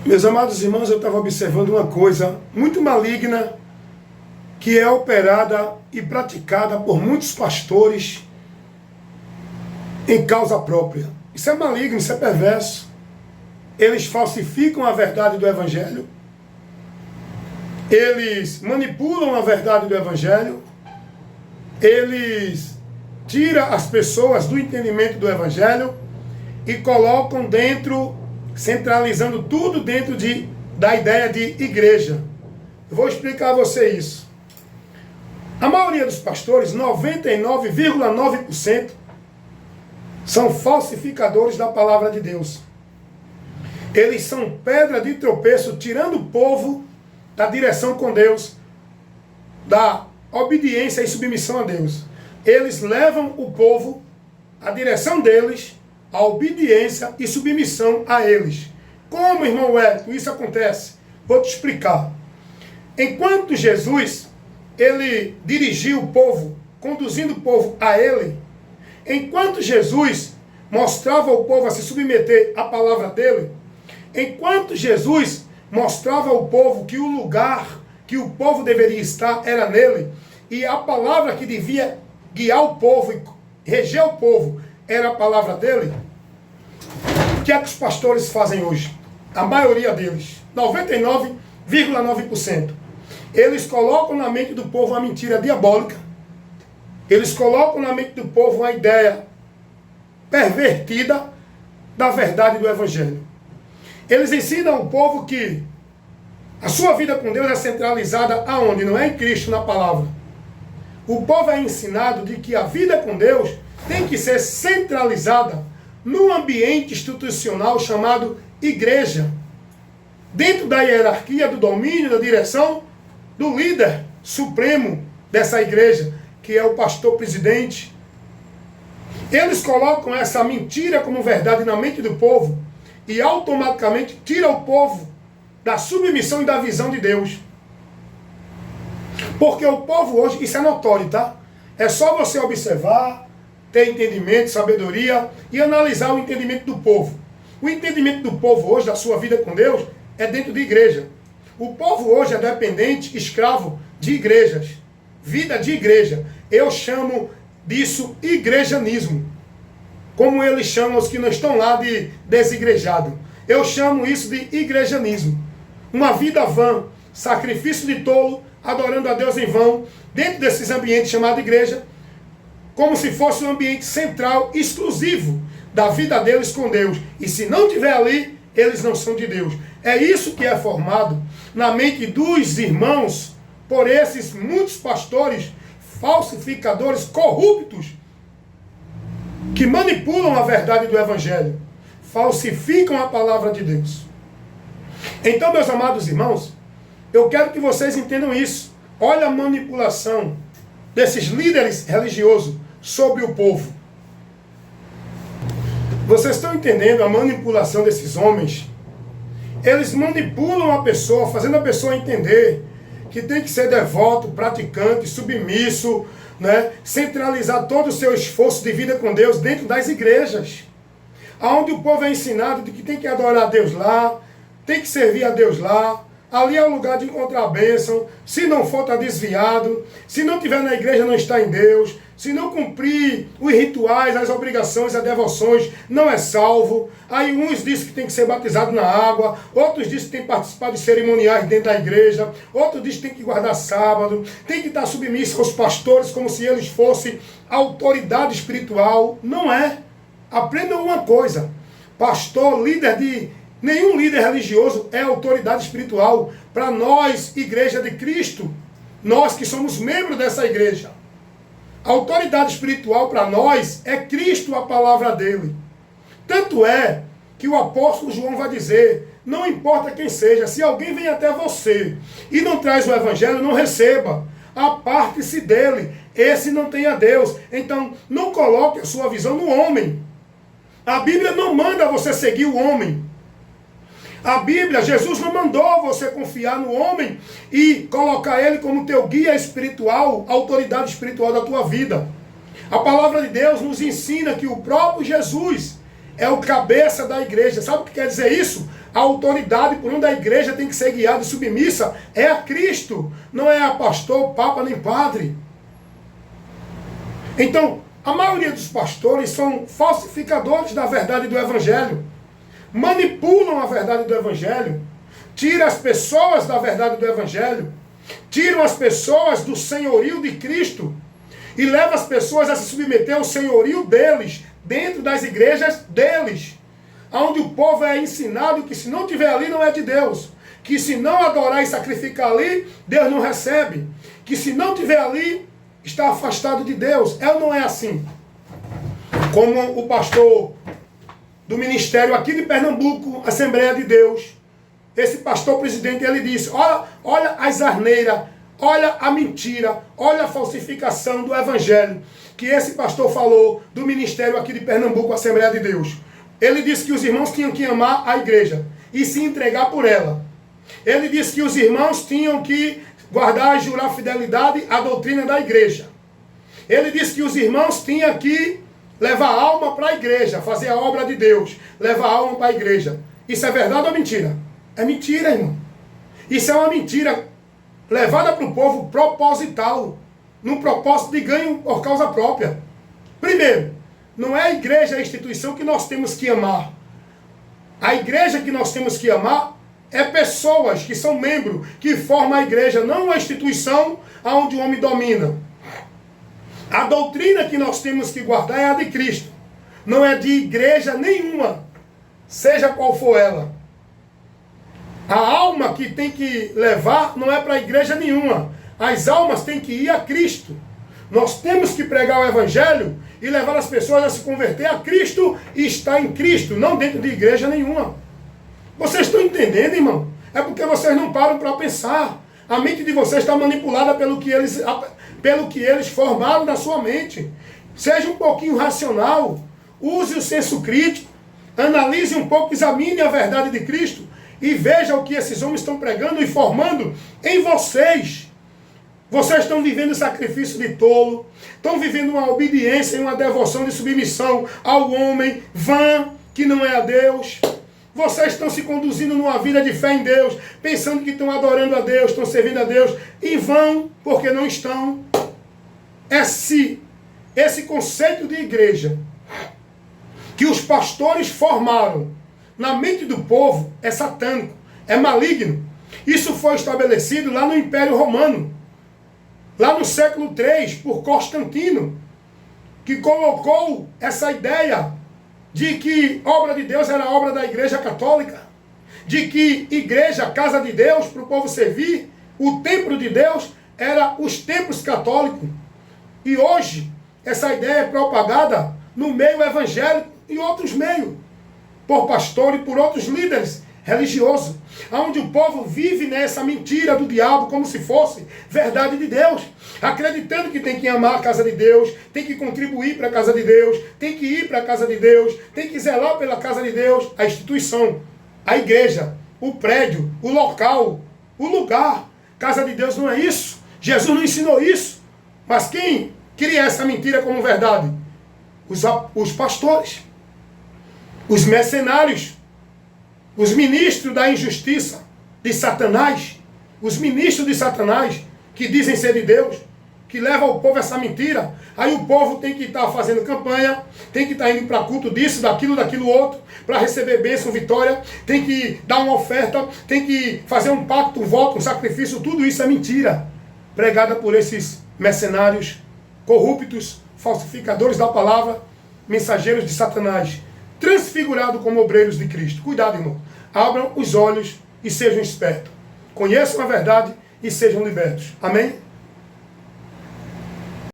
Meus amados irmãos, eu estava observando uma coisa muito maligna que é operada e praticada por muitos pastores em causa própria. Isso é maligno, isso é perverso. Eles falsificam a verdade do Evangelho. Eles manipulam a verdade do Evangelho. Eles tiram as pessoas do entendimento do Evangelho e colocam dentro, centralizando tudo dentro da ideia de igreja. Eu vou explicar a você isso. A maioria dos pastores, 99,9%, são falsificadores da palavra de Deus. Eles são pedra de tropeço, tirando o povo da direção com Deus, da obediência e submissão a Deus. Eles levam o povo, a direção deles, a obediência e submissão a eles. Como, irmão Wellington, isso acontece? Vou te explicar. Enquanto Jesus, ele dirigiu o povo, conduzindo o povo a ele, enquanto Jesus mostrava ao povo a se submeter à palavra dele, enquanto Jesus mostrava ao povo que o lugar que o povo deveria estar era nele, e a palavra que devia guiar o povo e reger o povo era a palavra dele, o que é que os pastores fazem hoje? A maioria deles, 99,9%. Eles colocam na mente do povo uma mentira diabólica. Eles colocam na mente do povo uma ideia pervertida da verdade do Evangelho. Eles ensinam ao povo que a sua vida com Deus é centralizada aonde? Não é em Cristo, na palavra. O povo é ensinado de que a vida com Deus tem que ser centralizada num ambiente institucional chamado igreja. Dentro da hierarquia, do domínio, da direção do líder supremo dessa igreja, que é o pastor presidente. Eles colocam essa mentira como verdade na mente do povo e automaticamente tira o povo da submissão e da visão de Deus. Porque o povo hoje, isso é notório, tá? É só você observar, ter entendimento, sabedoria e analisar o entendimento do povo. O entendimento do povo hoje, da sua vida com Deus, é dentro de igreja. O povo hoje é dependente, escravo de igrejas. Vida de igreja. Eu chamo disso igrejanismo. Como eles chamam os que não estão lá de desigrejado. Eu chamo isso de igrejanismo. Uma vida vã, sacrifício de tolo, adorando a Deus em vão, dentro desses ambientes chamados igreja, como se fosse um ambiente central, exclusivo da vida deles com Deus. E se não tiver ali, eles não são de Deus. É isso que é formado na mente dos irmãos por esses muitos pastores falsificadores corruptos que manipulam a verdade do Evangelho, falsificam a palavra de Deus. Então, meus amados irmãos, eu quero que vocês entendam isso. Olha a manipulação desses líderes religiosos sobre o povo. Vocês estão entendendo a manipulação desses homens? Eles manipulam a pessoa, fazendo a pessoa entender que tem que ser devoto, praticante, submisso, né? Centralizar todo o seu esforço de vida com Deus dentro das igrejas. Onde o povo é ensinado de que tem que adorar a Deus lá, tem que servir a Deus lá. Ali é o lugar de encontrar a bênção. Se não for, está desviado. Se não estiver na igreja, não está em Deus. Se não cumprir os rituais, as obrigações, as devoções, não é salvo. Aí uns dizem que tem que ser batizado na água. Outros dizem que tem que participar de cerimoniais dentro da igreja. Outros dizem que tem que guardar sábado. Tem que estar submisso aos pastores como se eles fossem autoridade espiritual. Não é. Aprendam uma coisa. Pastor, líder de... Nenhum líder religioso é autoridade espiritual. Para nós, igreja de Cristo, nós que somos membros dessa igreja, a autoridade espiritual para nós é Cristo, a palavra dele. Tanto é que o apóstolo João vai dizer, não importa quem seja, se alguém vem até você e não traz o evangelho, não receba. Aparte-se dele, esse não tem a Deus. Então, não coloque a sua visão no homem. A Bíblia não manda você seguir o homem. A Bíblia, Jesus não mandou você confiar no homem e colocar ele como teu guia espiritual, autoridade espiritual da tua vida. A palavra de Deus nos ensina que o próprio Jesus é o cabeça da igreja. Sabe o que quer dizer isso? A autoridade por onde a igreja tem que ser guiada e submissa é a Cristo, não é a pastor, papa nem padre. Então, a maioria dos pastores são falsificadores da verdade do Evangelho, manipulam a verdade do Evangelho, tiram as pessoas da verdade do Evangelho, tiram as pessoas do senhorio de Cristo e levam as pessoas a se submeter ao senhorio deles, dentro das igrejas deles, onde o povo é ensinado que se não tiver ali não é de Deus, que se não adorar e sacrificar ali, Deus não recebe, que se não tiver ali, está afastado de Deus. É ou não é assim? Como o pastor do ministério aqui de Pernambuco, Assembleia de Deus, esse pastor presidente, ele disse, olha as asneiras, olha a mentira, olha a falsificação do evangelho, que esse pastor falou do ministério aqui de Pernambuco, Assembleia de Deus. Ele disse que os irmãos tinham que amar a igreja e se entregar por ela. Ele disse que os irmãos tinham que guardar e jurar fidelidade à doutrina da igreja. Ele disse que os irmãos tinham que levar a alma para a igreja, fazer a obra de Deus, levar a alma para a igreja. Isso é verdade ou mentira? É mentira, irmão. Isso é uma mentira levada para o povo proposital, num propósito de ganho por causa própria. Primeiro, não é a igreja a instituição que nós temos que amar. A igreja que nós temos que amar é pessoas que são membros, que formam a igreja, não uma instituição onde o homem domina. A doutrina que nós temos que guardar é a de Cristo. Não é de igreja nenhuma, seja qual for ela. A alma que tem que levar não é para a igreja nenhuma. As almas têm que ir a Cristo. Nós temos que pregar o evangelho e levar as pessoas a se converter a Cristo e estar em Cristo, não dentro de igreja nenhuma. Vocês estão entendendo, irmão? É porque vocês não param para pensar. A mente de vocês está manipulada pelo que eles formaram na sua mente. Seja um pouquinho racional. Use o senso crítico. Analise um pouco, examine a verdade de Cristo e veja o que esses homens estão pregando e formando em vocês. Vocês estão vivendo sacrifício de tolo, estão vivendo uma obediência e uma devoção de submissão ao homem vã, que não é a Deus. Vocês estão se conduzindo numa vida de fé em Deus, pensando que estão adorando a Deus, estão servindo a Deus, e vão, porque não estão. Esse conceito de igreja que os pastores formaram na mente do povo é satânico, é maligno. Isso foi estabelecido lá no Império Romano, lá no século III, por Constantino, que colocou essa ideia de que obra de Deus era obra da Igreja Católica, de que igreja, casa de Deus, para o povo servir, o templo de Deus era os templos católicos. E hoje, essa ideia é propagada no meio evangélico e outros meios, por pastor e por outros líderes religiosos, onde o povo vive nessa mentira do diabo como se fosse verdade de Deus, acreditando que tem que amar a casa de Deus, tem que contribuir para a casa de Deus, tem que ir para a casa de Deus, tem que zelar pela casa de Deus, a instituição, a igreja, o prédio, o local, o lugar. Casa de Deus não é isso. Jesus não ensinou isso. Mas quem cria essa mentira como verdade? Os pastores, os mercenários, os ministros da injustiça de Satanás, os ministros de Satanás, que dizem ser de Deus, que levam ao povo essa mentira. Aí o povo tem que estar fazendo campanha, tem que estar indo para culto disso, daquilo outro, para receber bênção, vitória, tem que dar uma oferta, tem que fazer um pacto, um voto, um sacrifício. Tudo isso é mentira, pregada por esses mercenários corruptos, falsificadores da palavra, mensageiros de Satanás, transfigurados como obreiros de Cristo. Cuidado, irmão. Abram os olhos e sejam espertos. Conheçam a verdade e sejam libertos. Amém?